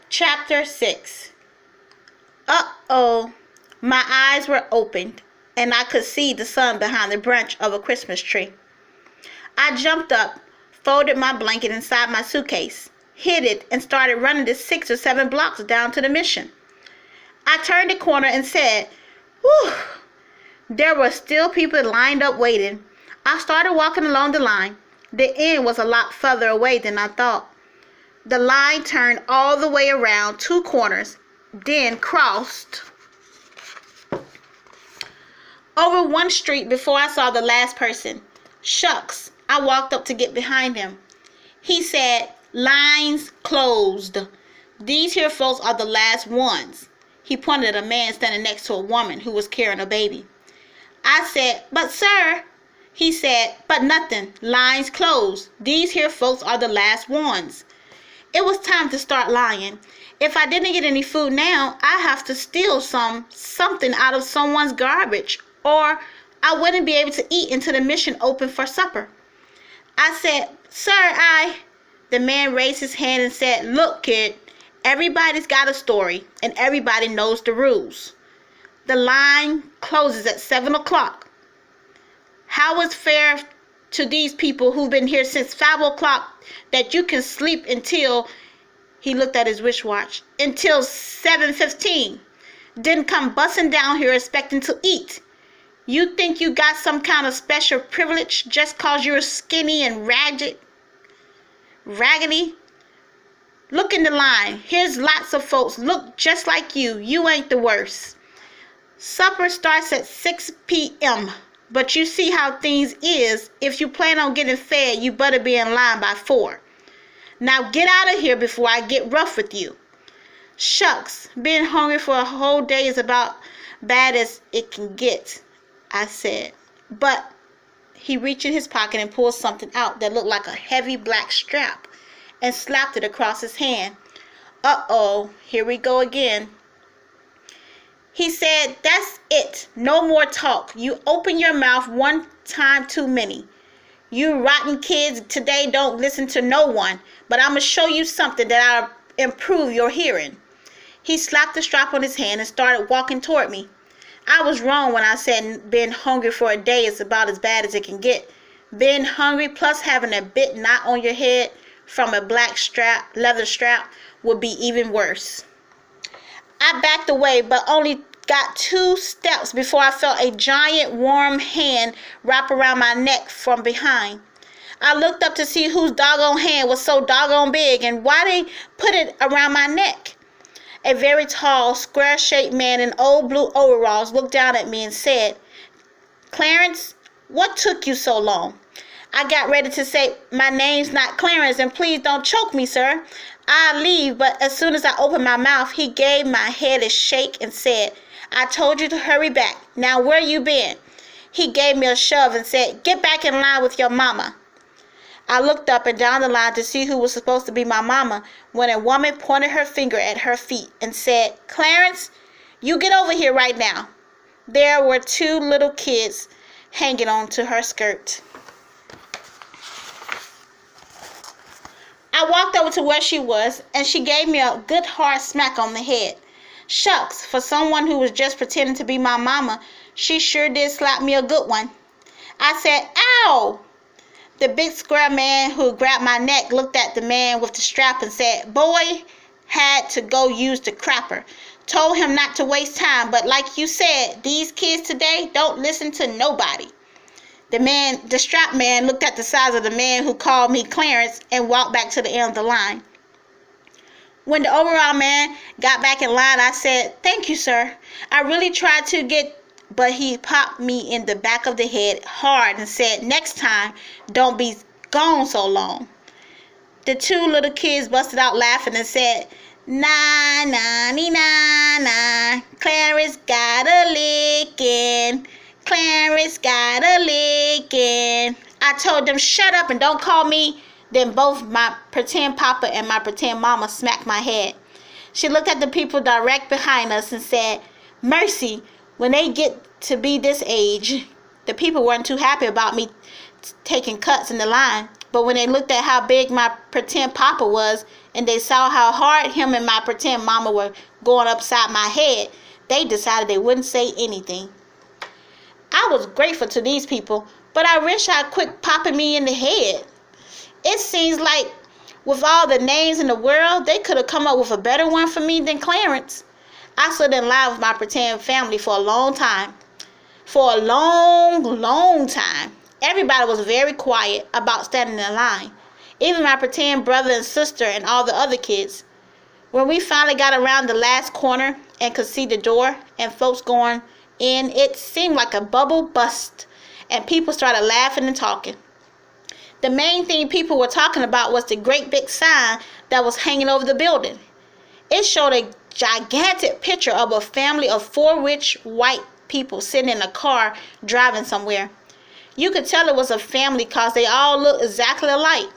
Chapter 6. Uh-oh. My eyes were opened, and I could see the sun behind the branch of a Christmas tree. I jumped up, folded my blanket inside my suitcase, hid it, and started running the 6 or 7 blocks down to the mission. I turned the corner and said, "Whew." There were still people lined up waiting. I started walking along the line. The end was a lot further away than I thought. The line turned all the way around 2 corners, then crossed over one street before I saw the last person. Shucks, I walked up to get behind him. He said, "Lines closed. These here folks are the last ones." He pointed at a man standing next to a woman who was carrying a baby. I said, "But sir," he said, "but nothing. Lines closed. These here folks are the last ones." It was time to start lying. If I didn't get any food now, I have to steal something out of someone's garbage, or I wouldn't be able to eat until the mission opened for supper. I said, "Sir, The man raised his hand and said, "Look, kid, everybody's got a story, and everybody knows the rules. The line closes at 7 o'clock. How is fair to these people who've been here since 5 o'clock that you can sleep until," he looked at his wristwatch, "until 7:15, then come busting down here expecting to eat? You think you got some kind of special privilege just 'cause you're skinny and raggedy? Look in the line. Here's lots of folks look just like you. You ain't the worst. Supper starts at 6 p.m., but you see how things is. If you plan on getting fed, you better be in line by 4. Now get out of here before I get rough with you." "Shucks, being hungry for a whole day is about bad as it can get," I said. But he reached in his pocket and pulled something out that looked like a heavy black strap and slapped it across his hand. Uh-oh, here we go again. He said, "That's it. No more talk. You open your mouth one time too many. You rotten kids today don't listen to no one, but I'm going to show you something that'll improve your hearing." He slapped the strap on his hand and started walking toward me. I was wrong when I said being hungry for a day is about as bad as it can get. Being hungry plus having a bit knot on your head from a black leather strap would be even worse. I backed away, but only got 2 steps before I felt a giant warm hand wrap around my neck from behind. I looked up to see whose doggone hand was so doggone big and why they put it around my neck. A very tall, square-shaped man in old blue overalls looked down at me and said, "Clarence, what took you so long?" I got ready to say, "My name's not Clarence, and please don't choke me, sir. I'll leave," but as soon as I opened my mouth, he gave my head a shake and said, "I told you to hurry back. Now where you been?" He gave me a shove and said, "Get back in line with your mama." I looked up and down the line to see who was supposed to be my mama when a woman pointed her finger at her feet and said, "Clarence, you get over here right now." There were 2 little kids hanging on to her skirt. I walked over to where she was, and she gave me a good hard smack on the head. Shucks, for someone who was just pretending to be my mama, she sure did slap me a good one. I said, "Ow!" The big square man who grabbed my neck looked at the man with the strap and said, "Boy had to go use the crapper. Told him not to waste time, but like you said, these kids today don't listen to nobody." The strap man looked at the size of the man who called me Clarence and walked back to the end of the line. When the overall man got back in line, I said, "Thank you, sir. I really tried to get," but he popped me in the back of the head hard and said, "Next time, don't be gone so long." The 2 little kids busted out laughing and said, "Na, na, nee, na, na. Clarence got a licking. Clarence got a licking." I told them, "Shut up and don't call me." Then both my pretend papa and my pretend mama smacked my head. She looked at the people direct behind us and said, "Mercy, when they get to be this age." The people weren't too happy about me taking cuts in the line. But when they looked at how big my pretend papa was, and they saw how hard him and my pretend mama were going upside my head, they decided they wouldn't say anything. I was grateful to these people, but I wish I'd quit popping me in the head. It seems like with all the names in the world, they could have come up with a better one for me than Clarence. I stood in line with my pretend family for a long time. For a long, long time. Everybody was very quiet about standing in line. Even my pretend brother and sister and all the other kids. When we finally got around the last corner and could see the door and folks going in, it seemed like a bubble burst and people started laughing and talking. The main thing people were talking about was the great big sign that was hanging over the building. It showed a gigantic picture of a family of 4 rich white people sitting in a car driving somewhere. You could tell it was a family because they all looked exactly alike.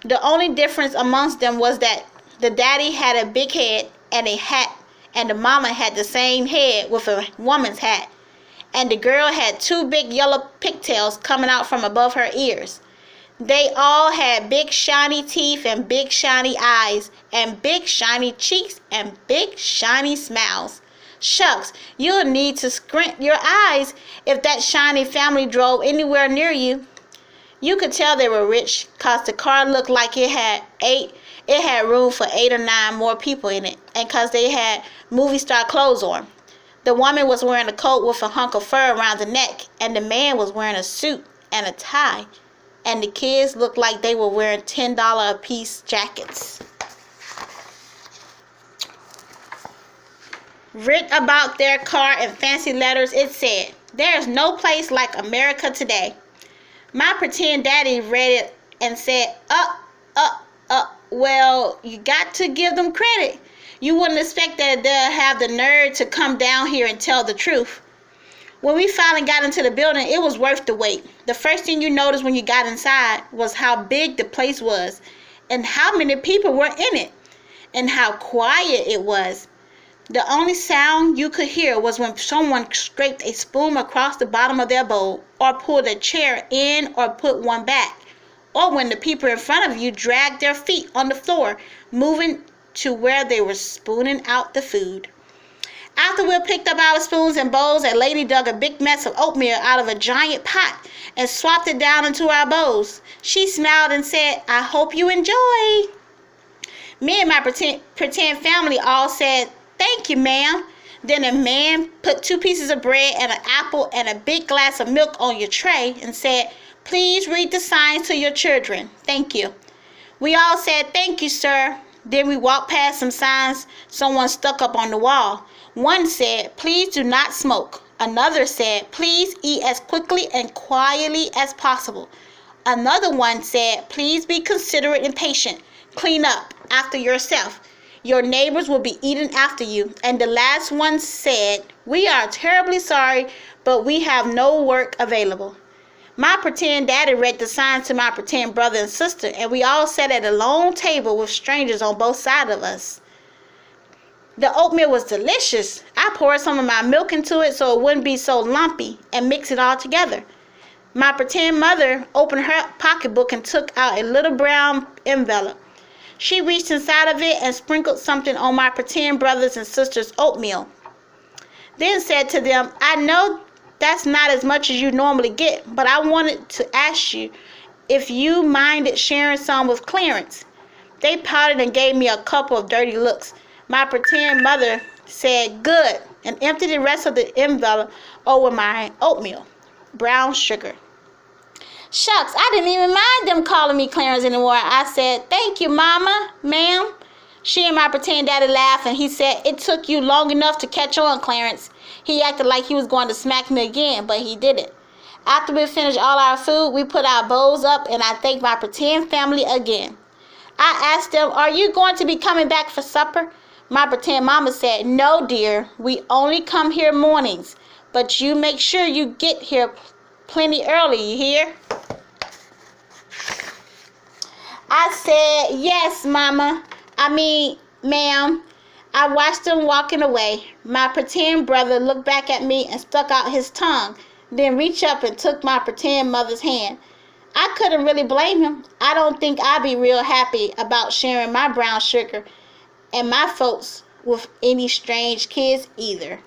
The only difference amongst them was that the daddy had a big head and a hat, and the mama had the same head with a woman's hat, and the girl had 2 big yellow pigtails coming out from above her ears. They all had big shiny teeth and big shiny eyes and big shiny cheeks and big shiny smiles. Shucks, you'll need to squint your eyes if that shiny family drove anywhere near you. You could tell they were rich because the car looked like it had room for 8 or 9 more people in it, and because they had movie star clothes on. The woman was wearing a coat with a hunk of fur around the neck, and the man was wearing a suit and a tie. And the kids looked like they were wearing $10 a piece jackets. Written about their car in fancy letters, it said, "There is no place like America today." My pretend daddy read it and said, well, you got to give them credit. You wouldn't expect that they'll have the nerve to come down here and tell the truth. When we finally got into the building, it was worth the wait. The first thing you noticed when you got inside was how big the place was and how many people were in it and how quiet it was. The only sound you could hear was when someone scraped a spoon across the bottom of their bowl or pulled a chair in or put one back, or when the people in front of you dragged their feet on the floor, moving to where they were spooning out the food. After we picked up our spoons and bowls, a lady dug a big mess of oatmeal out of a giant pot and swapped it down into our bowls. She smiled and said, "I hope you enjoy." Me and my pretend family all said, "Thank you, ma'am." Then a man put 2 pieces of bread and an apple and a big glass of milk on your tray and said, "Please read the signs to your children. Thank you." We all said, "Thank you, sir." Then we walked past some signs someone stuck up on the wall. One said, "Please do not smoke." Another said, "Please eat as quickly and quietly as possible." Another one said, "Please be considerate and patient. Clean up after yourself. Your neighbors will be eating after you." And the last one said, "We are terribly sorry, but we have no work available." My pretend daddy read the signs to my pretend brother and sister, and we all sat at a long table with strangers on both sides of us. The oatmeal was delicious. I poured some of my milk into it so it wouldn't be so lumpy and mixed it all together. My pretend mother opened her pocketbook and took out a little brown envelope. She reached inside of it and sprinkled something on my pretend brothers and sisters' oatmeal. Then said to them, "I know that's not as much as you normally get, but I wanted to ask you if you minded sharing some with Clarence." They pouted and gave me a couple of dirty looks. My pretend mother said, "Good," and emptied the rest of the envelope over my oatmeal. Brown sugar. Shucks, I didn't even mind them calling me Clarence anymore. I said, "Thank you, Mama, ma'am." She and my pretend daddy laughed, and he said, "It took you long enough to catch on, Clarence." He acted like he was going to smack me again, but he didn't. After we finished all our food, we put our bowls up, and I thanked my pretend family again. I asked them, "Are you going to be coming back for supper?" My pretend mama said, "No, dear, we only come here mornings, but you make sure you get here plenty early, you hear?" I said, "Yes, Mama. Ma'am." I watched them walking away. My pretend brother looked back at me and stuck out his tongue, then reached up and took my pretend mother's hand. I couldn't really blame him. I don't think I'd be real happy about sharing my brown sugar and my folks with any strange kids either.